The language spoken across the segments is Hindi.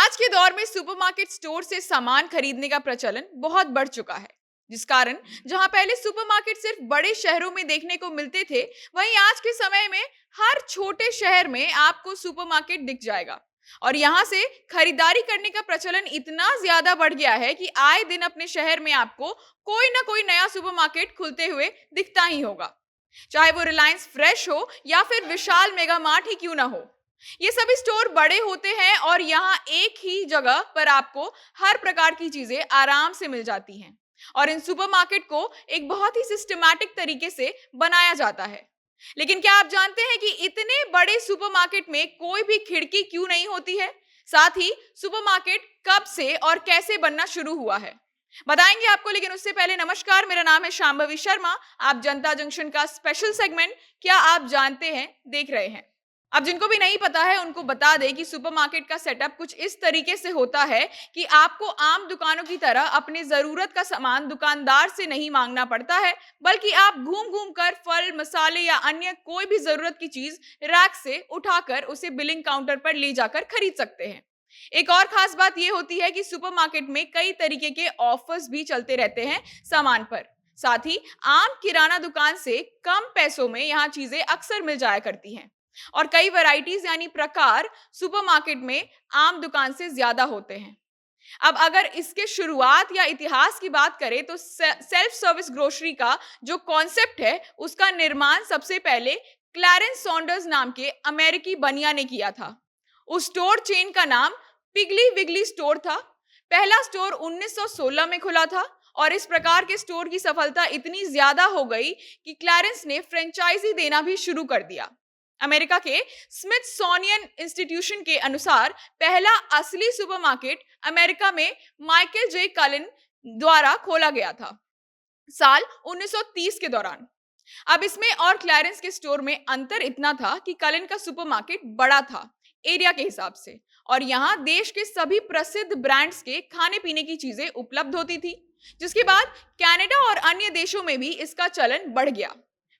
आज के दौर में सुपरमार्केट स्टोर से सामान खरीदने का प्रचलन बहुत बढ़ चुका है, जिस कारण जहां पहले सुपरमार्केट सिर्फ बड़े शहरों में देखने को मिलते थे, वहीं आज के समय में हर छोटे शहर में आपको सुपरमार्केट दिख जाएगा। और यहां से खरीदारी करने का प्रचलन इतना ज्यादा बढ़ गया है कि आए दिन अपने शहर में आपको कोई ना कोई नया सुपरमार्केट खुलते हुए दिखता ही होगा। चाहे वो रिलायंस फ्रेश हो या फिर विशाल मेगा मार्ट ही क्यों ना हो, ये सभी स्टोर बड़े होते हैं और यहाँ एक ही जगह पर आपको हर प्रकार की चीजें आराम से मिल जाती हैं। और इन सुपरमार्केट को एक बहुत ही सिस्टमैटिक तरीके से बनाया जाता है। लेकिन क्या आप जानते हैं कि इतने बड़े सुपरमार्केट में कोई भी खिड़की क्यों नहीं होती है? साथ ही सुपरमार्केट कब से और कैसे बनना शुरू हुआ है, बताएंगे आपको। लेकिन उससे पहले नमस्कार, मेरा नाम है शांभवी शर्मा। आप जनता जंक्शन का स्पेशल सेगमेंट क्या आप जानते हैं देख रहे हैं। अब जिनको भी नहीं पता है उनको बता दें कि सुपरमार्केट का सेटअप कुछ इस तरीके से होता है कि आपको आम दुकानों की तरह अपनी जरूरत का सामान दुकानदार से नहीं मांगना पड़ता है, बल्कि आप घूम घूम कर फल, मसाले या अन्य कोई भी जरूरत की चीज रैक से उठाकर उसे बिलिंग काउंटर पर ले जाकर खरीद सकते हैं। एक और खास बात यह होती है कि सुपरमार्केट में कई तरीके के ऑफर्स भी चलते रहते हैं सामान पर। साथ ही आम किराना दुकान से कम पैसों में यहाँ चीजें अक्सर मिल जाया करती हैं। और कई वैरायटीज यानी प्रकार सुपरमार्केट में आम दुकान से ज्यादा होते हैं। अब अगर इसके शुरुआत या इतिहास की बात करें तो सेल्फ सर्विस ग्रोसरी का जो कॉन्सेप्ट है, उसका निर्माण सबसे पहले क्लैरेंस सॉन्डर्स नाम के अमेरिकी बनिया ने किया था। उस स्टोर चेन का नाम पिगली विगली स्टोर था। पहला स्टोर 1916 में खुला था और इस प्रकार के स्टोर की सफलता इतनी ज्यादा हो गई कि क्लैरेंस ने फ्रेंचाइजी देना भी शुरू कर दिया। अमेरिका के स्मिथसोनियन इंस्टीट्यूशन के अनुसार पहला असली सुपरमार्केट अमेरिका में माइकल जे कलिन द्वारा खोला गया था साल 1930 के दौरान। अब इसमें और क्लैरेंस के स्टोर में अंतर इतना था कि कलिन का सुपरमार्केट बड़ा था एरिया के हिसाब से, और यहाँ देश के सभी प्रसिद्ध ब्रांड्स के खाने पीने की चीजें उपलब्ध होती थी। जिसके बाद कनाडा और अन्य देशों में भी इसका चलन बढ़ गया।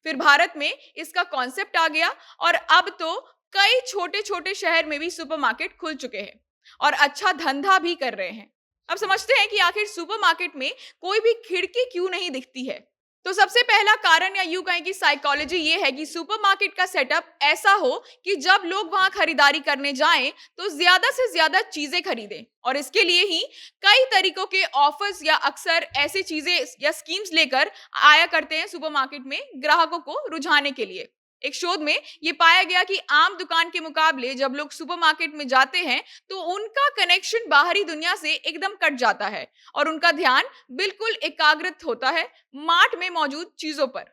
फिर भारत में इसका कॉन्सेप्ट आ गया और अब तो कई छोटे छोटे शहर में भी सुपरमार्केट खुल चुके हैं और अच्छा धंधा भी कर रहे हैं। अब समझते हैं कि आखिर सुपरमार्केट में कोई भी खिड़की क्यों नहीं दिखती है। तो सबसे पहला कारण या यूं कहें कि साइकोलॉजी ये है कि सुपरमार्केट का सेटअप ऐसा हो कि जब लोग वहां खरीदारी करने जाएं तो ज्यादा से ज्यादा चीजें खरीदें, और इसके लिए ही कई तरीकों के ऑफर्स या अक्सर ऐसी चीजें या स्कीम्स लेकर आया करते हैं सुपरमार्केट में ग्राहकों को रुझाने के लिए। एक शोध में ये पाया गया कि आम दुकान के मुकाबले जब लोग सुपरमार्केट में जाते हैं तो उनका कनेक्शन बाहरी दुनिया से एकदम कट जाता है और उनका ध्यान बिल्कुल एकाग्रित होता है मार्ट में मौजूद चीजों पर।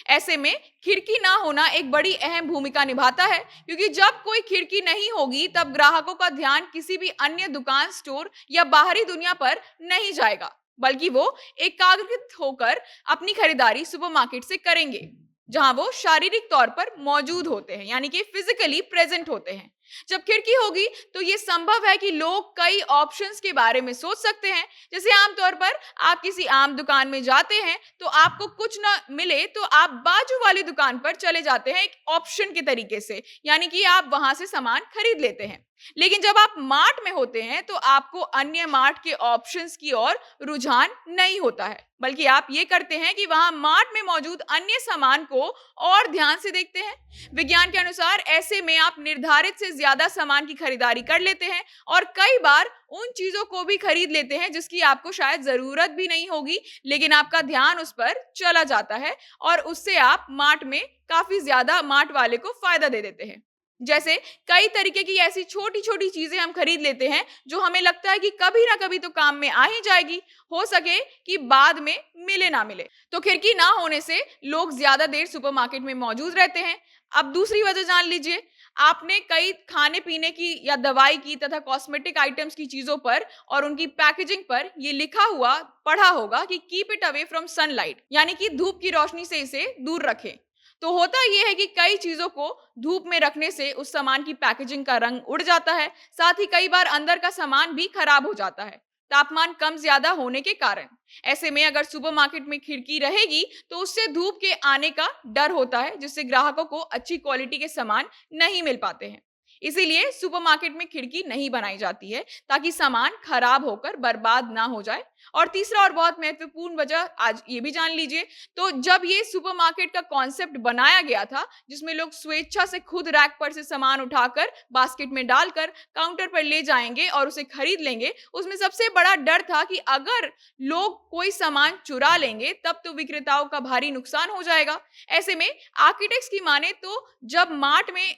ऐसे में खिड़की ना होना एक बड़ी अहम भूमिका निभाता है, क्योंकि जब कोई खिड़की नहीं होगी तब ग्राहकों का ध्यान किसी भी अन्य दुकान, स्टोर या बाहरी दुनिया पर नहीं जाएगा, बल्कि वो एकाग्रित होकर अपनी खरीदारी सुपरमार्केट से करेंगे जहां वो शारीरिक तौर पर मौजूद होते हैं, यानी कि फिजिकली प्रेजेंट होते हैं। जब खिड़की होगी तो ये संभव है कि लोग कई ऑप्शंस के बारे में सोच सकते हैं। जैसे आमतौर पर आप किसी आम दुकान में जाते हैं तो आपको कुछ ना मिले तो आप बाजू वाली दुकान पर चले जाते हैं एक ऑप्शन के तरीके से, यानी कि आप वहां से सामान खरीद लेते हैं। लेकिन जब आप मार्ट में होते हैं तो आपको अन्य मार्ट के ऑप्शंस की ओर रुझान नहीं होता है, बल्कि आप ये करते हैं कि वहां मार्ट में मौजूद अन्य सामान को और ध्यान से देखते हैं। विज्ञान के अनुसार ऐसे में आप निर्धारित से ज्यादा सामान की खरीदारी कर लेते हैं और कई बार उन चीजों को भी खरीद लेते हैं जिसकी आपको शायद जरूरत भी नहीं होगी, लेकिन आपका ध्यान उस पर चला जाता है और उससे आप मार्ट में काफी ज्यादा मार्ट वाले को फायदा दे देते हैं। जैसे कई तरीके की ऐसी छोटी छोटी चीजें हम खरीद लेते हैं जो हमें लगता है कि कभी ना कभी तो काम में आ ही जाएगी, हो सके कि बाद में मिले ना मिले। तो खिड़की ना होने से लोग ज्यादा देर सुपरमार्केट में मौजूद रहते हैं। अब दूसरी वजह जान लीजिए। आपने कई खाने पीने की या दवाई की तथा कॉस्मेटिक आइटम्स की चीजों पर और उनकी पैकेजिंग पर ये लिखा हुआ पढ़ा होगा कि keep it away from sunlight, यानी कि धूप की रोशनी से इसे दूर रखें। तो होता यह है कि कई चीजों को धूप में रखने से उस सामान की पैकेजिंग का रंग उड़ जाता है, साथ ही कई बार अंदर का सामान भी खराब हो जाता है तापमान कम ज्यादा होने के कारण। ऐसे में अगर सुपरमार्केट में खिड़की रहेगी तो उससे धूप के आने का डर होता है, जिससे ग्राहकों को अच्छी क्वालिटी के सामान नहीं मिल पाते हैं। इसीलिए सुपरमार्केट में खिड़की नहीं बनाई जाती है ताकि सामान खराब होकर बर्बाद ना हो जाए। और तीसरा और बहुत महत्वपूर्ण वजह आज ये भी जान लीजिए। तो जब ये सुपरमार्केट का कॉन्सेप्ट बनाया गया था, जिसमें लोग स्वेच्छा से खुद रैक पर से सामान उठाकर बास्केट में डालकर काउंटर पर ले जाएंगे और उसे खरीद लेंगे, उसमें सबसे बड़ा डर था कि अगर लोग कोई सामान चुरा लेंगे तब तो विक्रेताओं का भारी नुकसान हो जाएगा। ऐसे में आर्किटेक्ट्स की माने तो जब मार्ट में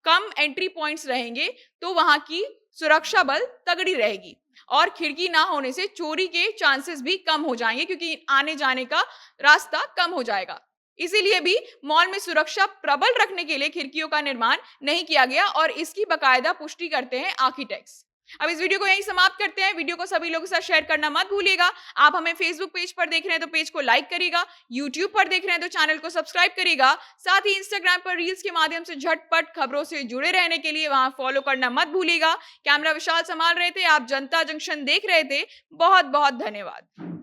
कम एंट्री पॉइंट्स रहेंगे तो वहां की सुरक्षा बल तगड़ी रहेगी और खिड़की ना होने से चोरी के चांसेस भी कम हो जाएंगे क्योंकि आने जाने का रास्ता कम हो जाएगा। इसीलिए भी मॉल में सुरक्षा प्रबल रखने के लिए खिड़कियों का निर्माण नहीं किया गया और इसकी बकायदा पुष्टि करते हैं आर्किटेक्ट्स। अब इस वीडियो को यहीं समाप्त करते हैं। वीडियो को सभी लोगों के साथ शेयर करना मत भूलिएगा। आप हमें फेसबुक पेज पर देख रहे हैं तो पेज को लाइक करिएगा, यूट्यूब पर देख रहे हैं तो चैनल को सब्सक्राइब करिएगा। साथ ही इंस्टाग्राम पर रील्स के माध्यम से झटपट खबरों से जुड़े रहने के लिए वहां फॉलो करना मत भूलिएगा। कैमरा विशाल संभाल रहे थे, आप जनता जंक्शन देख रहे थे। बहुत बहुत धन्यवाद।